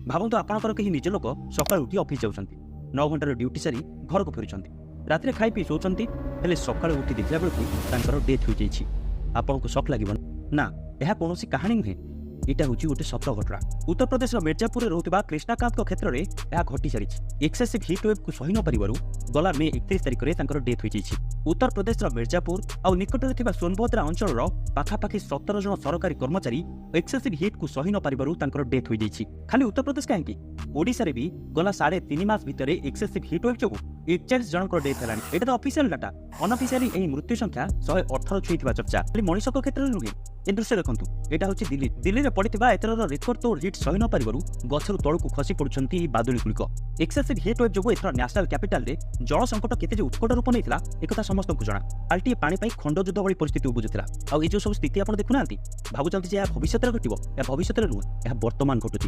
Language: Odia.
ଭାବନ୍ତୁ ଆପଣଙ୍କର କେହି ନିଜ ଲୋକ ସକାଳୁ ଉଠି ଅଫିସ୍ ଯାଉଛନ୍ତି, 9 ଘଣ୍ଟାର ଡ୍ୟୁଟି ସାରି ଘରକୁ ଫେରୁଛନ୍ତି, ରାତିରେ ଖାଇ ପିଇ ଶୋଉଛନ୍ତି, ହେଲେ ସକାଳୁ ଉଠି ଦେଖିଲା ବେଳକୁ ତାଙ୍କର ଡେଥ୍ ହୋଇଯାଇଛି। ଆପଣଙ୍କୁ ଶକ୍ ଲାଗିବ ନା? ଏହା କୌଣସି କାହାଣୀ ନୁହେଁ, ଏଇଟା ହେଉଛି ଗୋଟେ ସତ ଘଟଣା। ଉତ୍ତରପ୍ରଦେଶର ମିର୍ଜାପୁରରେ ରହୁଥିବା କ୍ରିଷ୍ଣାକାନ୍ତଙ୍କ କ୍ଷେତ୍ରରେ ଏହା ଘଟି ସାରିଛି। ଏକ୍ସେସିଭ୍ ହିଟ୍ ୱେଭ୍କୁ ସହି ନ ପାରିବାରୁ ଗଲା ମେ 31 ତାରିଖରେ ତାଙ୍କର ଡେଥ୍ ହୋଇଯାଇଛି। ଉତ୍ତରପ୍ରଦେଶର ମିର୍ଜାପୁର ଆଉ ନିକଟରେ ଥିବା ସୋନଭଦ୍ରା ଅଞ୍ଚଳର ପାଖାପାଖି 17 ଜଣ ସରକାରୀ କର୍ମଚାରୀ ଏକ୍ସେସିଭ୍ ହିଟ୍କୁ ସହି ନ ପାରିବାରୁ ତାଙ୍କର ଡେଥ୍ ହୋଇଯାଇଛି। ଖାଲି ଉତ୍ତରପ୍ରଦେଶ କାହିଁକି, ଓଡ଼ିଶାରେ ବି ଗଲା 3.5 ମାସ ଭିତରେ ଏକ୍ସେସିଭ୍ ହିଟ୍ ୱେଭ୍ ଯୋଗୁଁ 41 ଜଣଙ୍କର ଡେଥ୍ ହେଲାଣି। ଏଇଟା ତ ଅଫିସିଆଲ ଡାଟା। ଅନଅଫିସିଆଲି ଏହି ମୃତ୍ୟୁ ସଂଖ୍ୟା 118 ଛୁଇଁଥିବା ଚର୍ଚ୍ଚା। ଖାଲି ମଣିଷଙ୍କ କ୍ଷେତ୍ରରେ ନୁହେଁ। ଏ ଦୃଶ୍ୟ ଦେଖନ୍ତୁ, ଏଇଟା ହେଉଛି ଦିଲ୍ଲୀ। ଦିଲ୍ଲୀରେ ପଡ଼ିଥିବା ଏଥରର ରେକର୍ଡ ତୋଡ଼ ହିଟ୍ ସହି ନ ପାରିବାରୁ ଗଛରୁ ତଳକୁ ଖସି ପଡ଼ୁଛନ୍ତି ଏହି ବାଦୁଳିଗୁଡ଼ିକ। ଏକ୍ସେସିଭ୍ ହିଟ୍ ୱେଭ୍ ଯୋଗୁଁ ଏଥର ନ୍ୟାସନାଲ କ୍ୟାପିଟାଲରେ ଜଳ ସଙ୍କଟ କେତେ ଯେ ଉତ୍କଟ ରୂପ ନେଇଥିଲା ଏକଥା ସମସ୍ତଙ୍କୁ ଜଣା। ପାଲ୍ଟିଏ ପାଣି ପାଇଁ ଖଣ୍ଡଯୁଦ୍ଧ ଭଳି ପରିସ୍ଥିତି ଉପୁଜୁଥିଲା। ଆଉ ଏ ଯେଉଁ ସବୁ ସ୍ଥିତି ଆପଣ ଦେଖୁନାହାନ୍ତି, ଭାବୁଛନ୍ତି ଯେ ଏହା ଭବିଷ୍ୟତରେ ଘଟିବ। ଏହା ଭବିଷ୍ୟତରେ ନୁହେଁ, ଏହା ବର୍ତ୍ତମାନ ଘଟୁଛି।